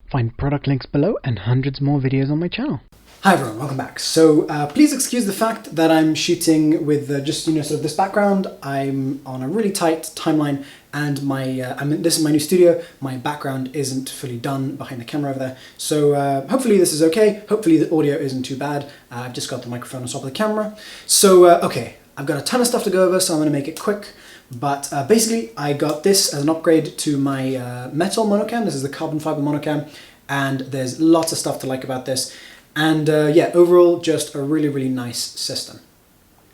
Find product links below and hundreds more videos on my channel. Hi everyone, welcome back. So please excuse the fact that I'm shooting with just sort of this background. I'm on a really tight timeline, and this is my new studio. My background isn't fully done behind the camera over there. So hopefully this is okay. Hopefully the audio isn't too bad. I've just got the microphone on top of the camera. So okay, I've got a ton of stuff to go over, so I'm going to make it quick. But basically, I got this as an upgrade to my metal MonoCam. This is the carbon fiber MonoCam, and there's lots of stuff to like about this. And yeah, overall, just a really, really nice system.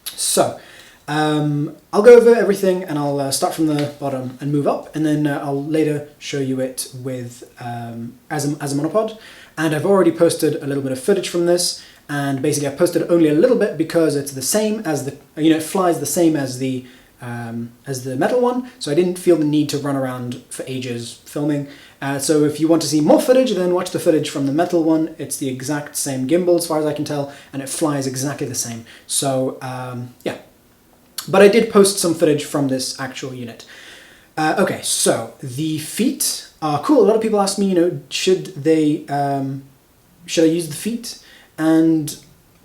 So I'll go over everything, and I'll start from the bottom and move up, and then I'll later show you it with as a monopod. And I've already posted a little bit of footage from this, and basically I posted only a little bit because it's the same as the, it flies the same as the metal one, so I didn't feel the need to run around for ages filming. So if you want to see more footage, then watch the footage from the metal one. It's the exact same gimbal as far as I can tell, and it flies exactly the same. So yeah, but I did post some footage from this actual unit. Okay, so the feet are cool. A lot of people ask me, should I use the feet? And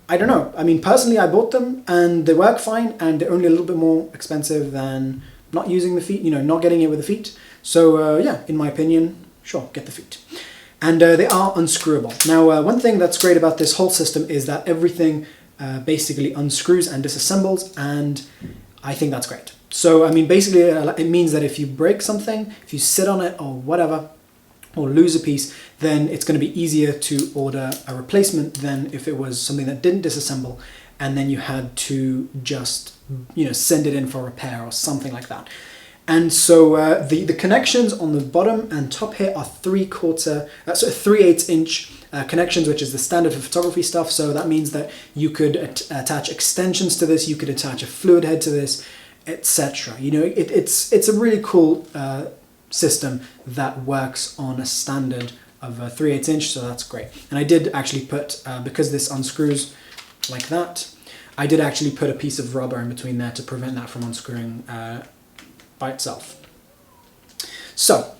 I don't know. I mean, personally, I bought them and they work fine, and they're only a little bit more expensive than not using the feet, not getting it with the feet. So yeah, in my opinion, sure, get the feet. And they are unscrewable. Now, one thing that's great about this whole system is that everything basically unscrews and disassembles, and I think that's great. So, I mean, basically, it means that if you break something, if you sit on it or whatever, or lose a piece, then it's going to be easier to order a replacement than if it was something that didn't disassemble and then you had to just send it in for repair or something like that. And so the connections on the bottom and top here are 3/8 inch connections, which is the standard for photography stuff. So that means that you could attach extensions to this, you could attach a fluid head to this, etc. It's a really cool system that works on a standard of 3/8 inch, so that's great. And I did actually put, because this unscrews like that, I did actually put a piece of rubber in between there to prevent that from unscrewing by itself. So,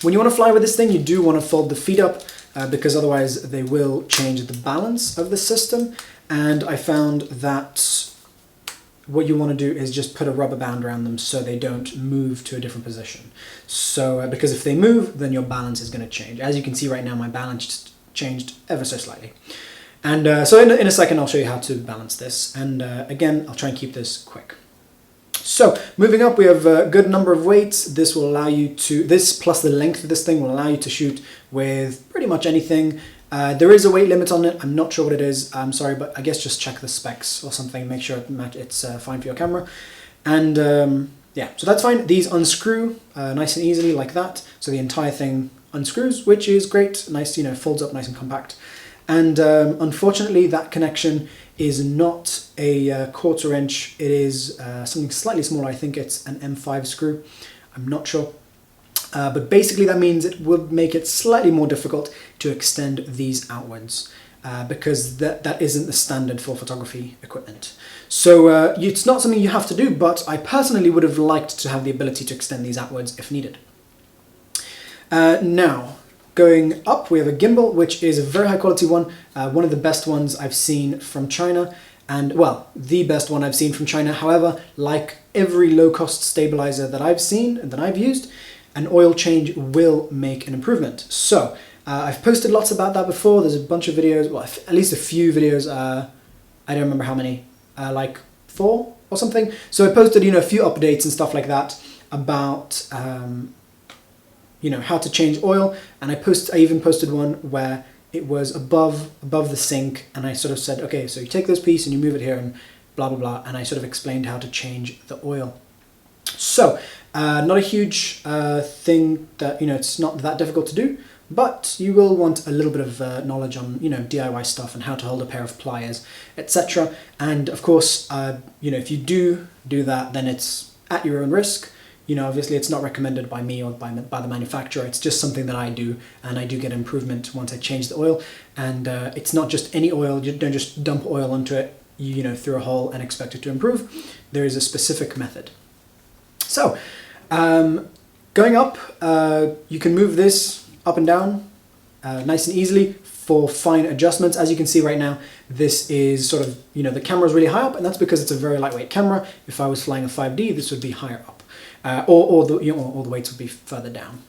when you want to fly with this thing, you do want to fold the feet up, because otherwise they will change the balance of the system. And I found that what you want to do is just put a rubber band around them so they don't move to a different position. So, because if they move, then your balance is going to change. As you can see right now, my balance changed ever so slightly. And so in a second, I'll show you how to balance this. And again, I'll try and keep this quick. So, moving up, we have a good number of weights. This will allow you to, this plus the length of this thing will allow you to shoot with pretty much anything. There is a weight limit on it. I'm not sure what it is. I'm sorry, but I guess just check the specs or something. Make sure it's fine for your camera. And yeah, so that's fine. These unscrew nice and easily like that. So the entire thing unscrews, which is great. Nice, folds up nice and compact. And unfortunately, that connection is not a 1/4 inch. It is something slightly smaller. I think it's an M5 screw. I'm not sure. But basically that means it would make it slightly more difficult to extend these outwards because that isn't the standard for photography equipment. So it's not something you have to do, but I personally would have liked to have the ability to extend these outwards if needed. Now, going up, we have a gimbal, which is a very high quality one of the best ones I've seen from China. And, well, the best one I've seen from China. However, like every low-cost stabilizer that I've seen and that I've used, an oil change will make an improvement. So, I've posted lots about that before. There's a bunch of videos, well, at least a few videos, I don't remember how many, like 4 or something. So I posted, a few updates and stuff like that about, how to change oil. And I even posted one where it was above the sink, and I sort of said, okay, so you take this piece and you move it here and blah, blah, blah. And I sort of explained how to change the oil. So, not a huge thing that, it's not that difficult to do, but you will want a little bit of knowledge on, DIY stuff and how to hold a pair of pliers, etc. And of course, if you do that, then it's at your own risk. Obviously it's not recommended by me or by the manufacturer. It's just something that I do, and I do get improvement once I change the oil. And it's not just any oil. You don't just dump oil onto it, through a hole and expect it to improve. There is a specific method. So, going up, you can move this up and down nice and easily for fine adjustments. As you can see right now, this is sort of, the camera is really high up, and that's because it's a very lightweight camera. If I was flying a 5D, this would be higher up, or the weights would be further down.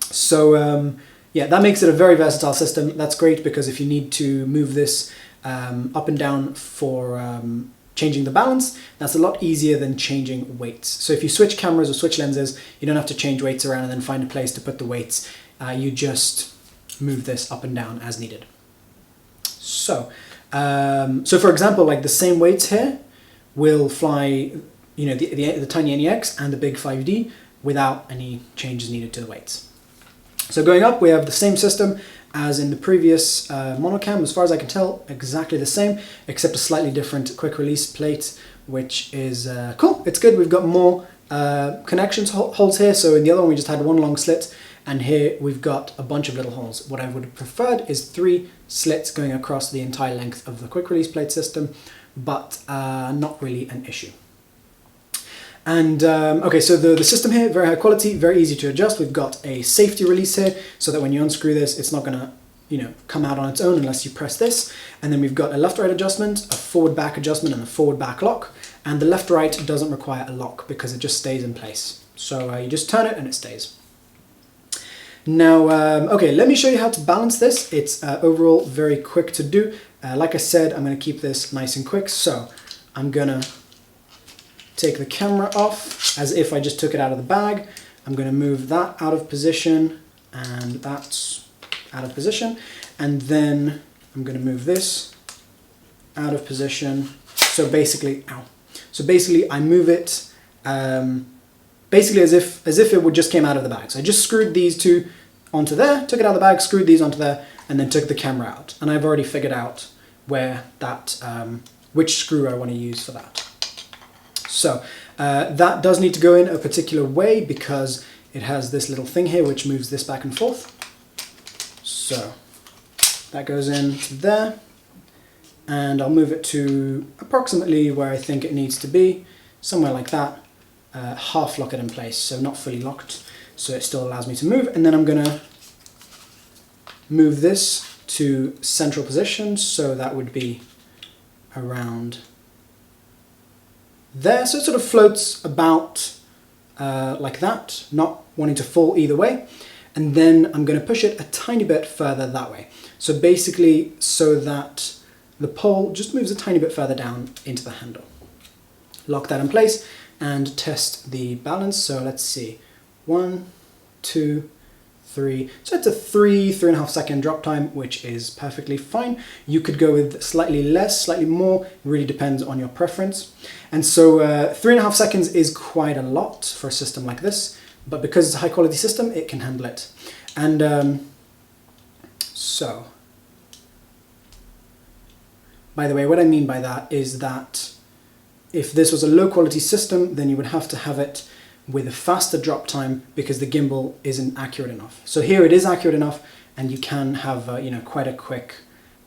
So yeah, that makes it a very versatile system. That's great because if you need to move this up and down for changing the balance, that's a lot easier than changing weights. So if you switch cameras or switch lenses, you don't have to change weights around and then find a place to put the weights. You just move this up and down as needed. So, so for example, like the same weights here will fly, the tiny NEX and the big 5D without any changes needed to the weights. So going up, we have the same system as in the previous MonoCam, as far as I can tell, exactly the same, except a slightly different quick release plate, which is cool. It's good. We've got more connections holes here. So in the other one, we just had one long slit, and here we've got a bunch of little holes. What I would have preferred is 3 slits going across the entire length of the quick release plate system, but not really an issue. And okay, so the system here, very high quality, very easy to adjust. We've got a safety release here, so that when you unscrew this, it's not gonna, come out on its own unless you press this. And then we've got a left-right adjustment, a forward-back adjustment, and a forward-back lock. And the left-right doesn't require a lock because it just stays in place. So you just turn it and it stays. Now, okay, let me show you how to balance this. It's overall very quick to do. Like I said, I'm gonna keep this nice and quick. So I'm gonna take the camera off as if I just took it out of the bag. I'm going to move that out of position, and that's out of position. And then I'm going to move this out of position. So basically, ow. So basically I move it basically as if it would just came out of the bag. So I just screwed these two onto there, took it out of the bag, screwed these onto there, and then took the camera out. And I've already figured out where that, which screw I want to use for that. So that does need to go in a particular way because it has this little thing here which moves this back and forth. So that goes in to there, and I'll move it to approximately where I think it needs to be, somewhere like that. Half lock it in place, so not fully locked, so it still allows me to move. And then I'm going to move this to central position, so that would be around there. So it sort of floats about like that, not wanting to fall either way. And then I'm going to push it a tiny bit further that way. So basically so that the pole just moves a tiny bit further down into the handle. Lock that in place and test the balance. So let's see, 1, 2, 3. So it's a 3.5 second drop time, which is perfectly fine. You could go with slightly less, slightly more, it really depends on your preference. And so 3.5 seconds is quite a lot for a system like this, but because it's a high quality system, it can handle it. And so, by the way, what I mean by that is that if this was a low quality system, then you would have to have it with a faster drop time because the gimbal isn't accurate enough. So here it is accurate enough, and you can have quite a quick,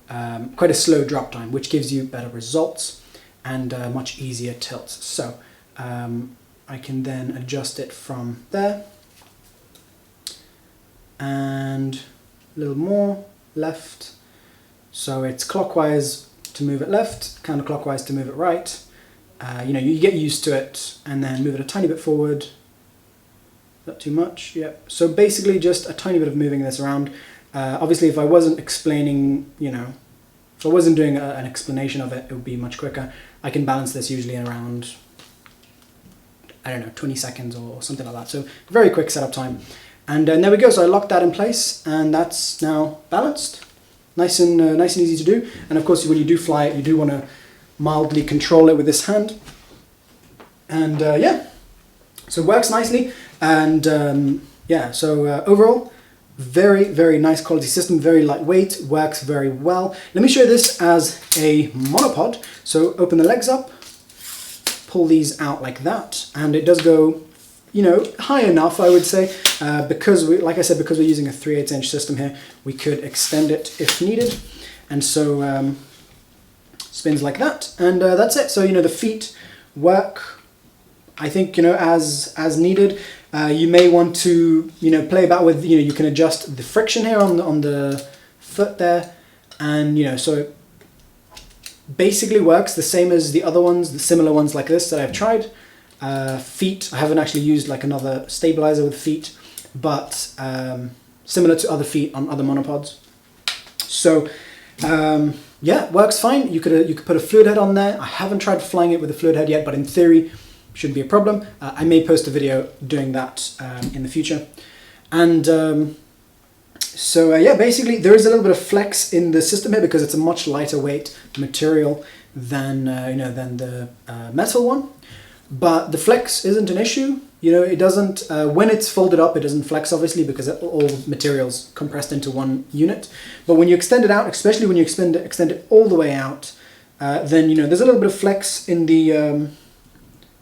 quite a slow drop time, which gives you better results and much easier tilts. So I can then adjust it from there, and a little more left. So it's clockwise to move it left, counterclockwise to move it right. You get used to it, and then move it a tiny bit forward. Not too much, yep. So basically just a tiny bit of moving this around. Obviously if I wasn't explaining, if I wasn't doing an explanation of it, it would be much quicker. I can balance this usually in around, I don't know, 20 seconds or something like that. So very quick setup time. And there we go, so I locked that in place, and that's now balanced. Nice and easy to do. And of course when you do fly it, you do want to mildly control it with this hand, and yeah, so it works nicely. And yeah, so overall very nice quality system, very lightweight, works very well. Let me show you this as a monopod. So open the legs up, pull these out like that, and it does go high enough, I would say, because like I said, because we're using a 3/8 inch system here, we could extend it if needed. And so spins like that, and that's it. So the feet work, I think, as needed. You may want to, play about with, you can adjust the friction here on the foot there, and so it basically works the same as the other ones, the similar ones like this that I've tried. Feet, I haven't actually used like another stabilizer with feet, but similar to other feet on other monopods. So yeah, it works fine. You could put a fluid head on there. I haven't tried flying it with a fluid head yet, but in theory shouldn't be a problem. I may post a video doing that in the future. And so yeah, basically there is a little bit of flex in the system here because it's a much lighter weight material than than the metal one. But the flex isn't an issue. It doesn't, when it's folded up, it doesn't flex obviously because all materials compressed into one unit. But when you extend it out, especially when you extend it all the way out, then there's a little bit of flex in the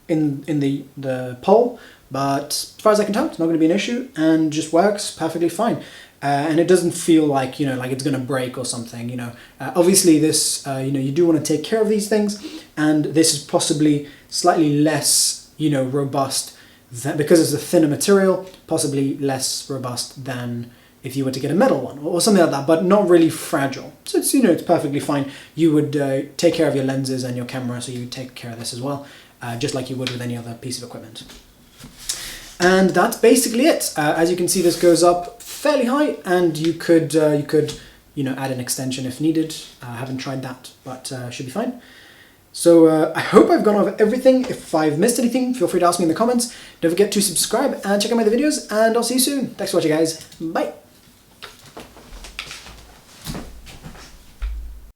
the pole. But as far as I can tell, it's not going to be an issue and just works perfectly fine. And it doesn't feel like like it's going to break or something. Obviously this you do want to take care of these things, and this is possibly slightly less robust than, because it's a thinner material, possibly less robust than if you were to get a metal one or something like that, but not really fragile. So it's it's perfectly fine. You would take care of your lenses and your camera, so you would take care of this as well, just like you would with any other piece of equipment. And that's basically it. As you can see, this goes up fairly high, and you could add an extension if needed. I haven't tried that, but should be fine. So I hope I've gone over everything. If I've missed anything, feel free to ask me in the comments. Don't forget to subscribe and check out my other videos, and I'll see you soon. Thanks for watching, guys. Bye.